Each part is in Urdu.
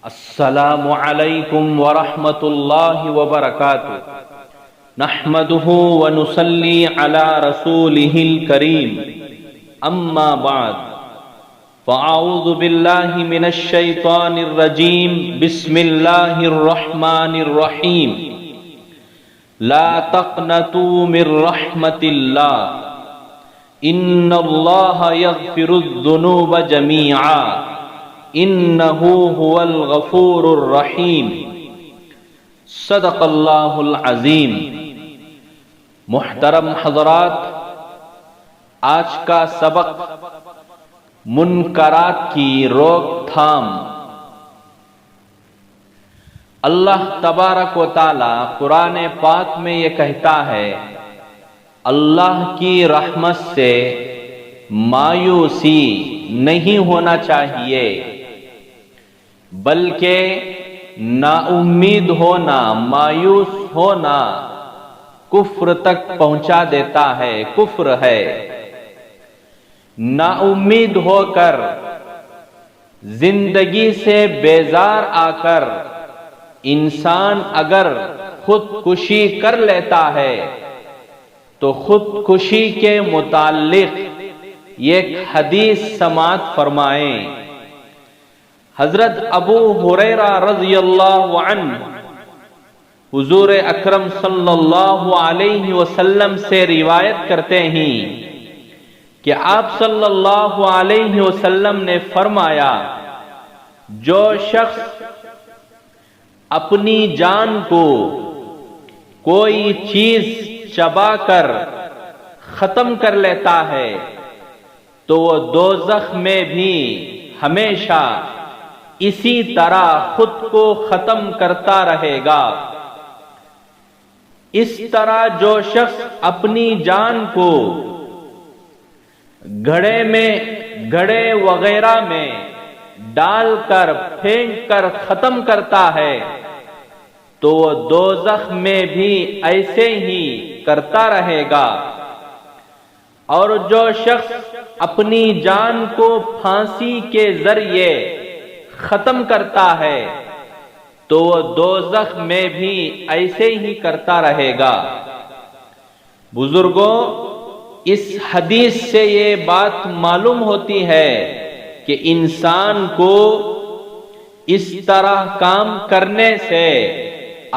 السلام علیکم ورحمۃ اللہ وبرکاتہ نحمده ونصلی علی رسولہ الکریم اما بعد فاعوذ باللہ من الشیطان الرجیم بسم اللہ الرحمن الرحیم لا تقنطوا من رحمت اللہ ان اللہ یغفر الذنوب جمیعا انہ هو الغفور الرحیم صدق اللہ العظیم۔ محترم حضرات، آج کا سبق منکرات کی روک تھام۔ اللہ تبارک و تعالی قرآن پاک میں یہ کہتا ہے، اللہ کی رحمت سے مایوسی نہیں ہونا چاہیے، بلکہ نا امید ہونا، مایوس ہونا کفر تک پہنچا دیتا ہے، کفر ہے۔ نا امید ہو کر، زندگی سے بیزار آ کر انسان اگر خودکشی کر لیتا ہے تو خودکشی کے متعلق ایک حدیث سماعت فرمائیں۔ حضرت ابو ہریرہ رضی اللہ عنہ حضور اکرم صلی اللہ علیہ وسلم سے روایت کرتے ہیں کہ آپ صلی اللہ علیہ وسلم نے فرمایا، جو شخص اپنی جان کو کوئی چیز چبا کر ختم کر لیتا ہے تو وہ دوزخ میں بھی ہمیشہ اسی طرح خود کو ختم کرتا رہے گا۔ اس طرح جو شخص اپنی جان کو گھڑے وغیرہ میں ڈال کر پھینک کر ختم کرتا ہے تو وہ دوزخ میں بھی ایسے ہی کرتا رہے گا۔ اور جو شخص اپنی جان کو پھانسی کے ذریعے ختم کرتا ہے تو وہ دوزخ میں بھی ایسے ہی کرتا رہے گا۔ بزرگوں، اس حدیث سے یہ بات معلوم ہوتی ہے کہ انسان کو اس طرح کام کرنے سے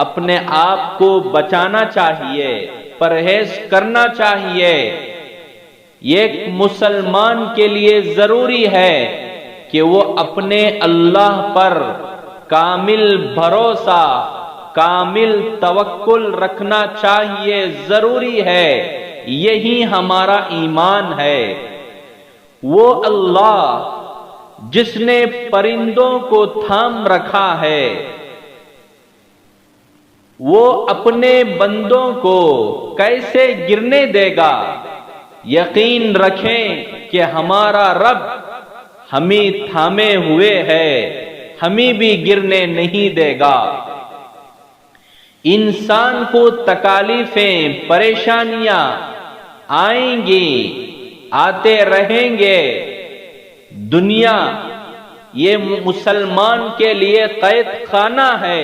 اپنے آپ کو بچانا چاہیے، پرہیز کرنا چاہیے۔ ایک مسلمان کے لیے ضروری ہے کہ وہ اپنے اللہ پر کامل بھروسہ، کامل توکل رکھنا چاہیے، ضروری ہے۔ یہی ہمارا ایمان ہے۔ وہ اللہ جس نے پرندوں کو تھام رکھا ہے، وہ اپنے بندوں کو کیسے گرنے دے گا؟ یقین رکھیں کہ ہمارا رب ہمیں تھامے ہوئے ہے، ہمیں بھی گرنے نہیں دے گا۔ انسان کو تکالیفیں، پریشانیاں آئیں گی، آتے رہیں گے۔ دنیا یہ مسلمان کے لیے قید خانہ ہے،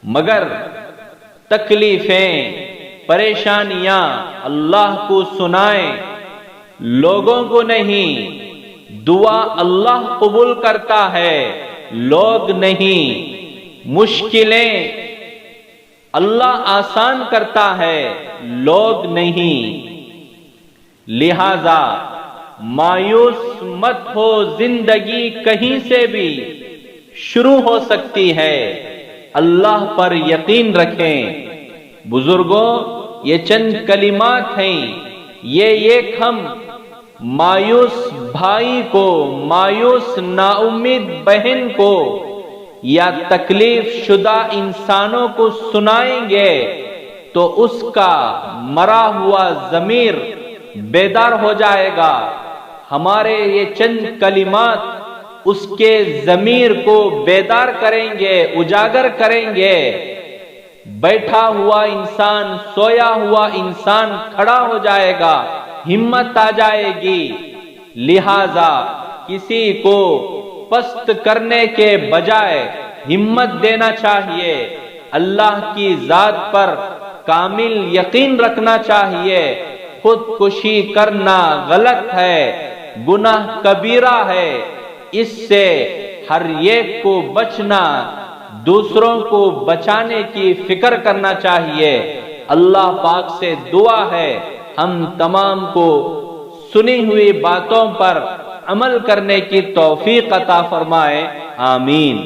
مگر تکلیفیں، پریشانیاں اللہ کو سنائیں، لوگوں کو نہیں۔ دعا اللہ قبول کرتا ہے، لوگ نہیں۔ مشکلیں اللہ آسان کرتا ہے، لوگ نہیں۔ لہذا مایوس مت ہو، زندگی کہیں سے بھی شروع ہو سکتی ہے، اللہ پر یقین رکھیں۔ بزرگوں، یہ چند کلمات ہیں، یہ ایک ہم مایوس بھائی کو، مایوس نا امید بہن کو یا تکلیف شدہ انسانوں کو سنائیں گے تو اس کا مرا ہوا ضمیر بیدار ہو جائے گا۔ ہمارے یہ چند کلمات اس کے ضمیر کو بیدار کریں گے، اجاگر کریں گے۔ بیٹھا ہوا انسان، سویا ہوا انسان کھڑا ہو جائے گا، ہمت آ جائے گی۔ لہذا کسی کو پست کرنے کے بجائے ہمت دینا چاہیے، اللہ کی ذات پر کامل یقین رکھنا چاہیے۔ خودکشی کرنا غلط ہے، گناہ کبیرہ ہے، اس سے ہر ایک کو بچنا، دوسروں کو بچانے کی فکر کرنا چاہیے۔ اللہ پاک سے دعا ہے ہم تمام کو سنی ہوئی باتوں پر عمل کرنے کی توفیق عطا فرمائے، آمین۔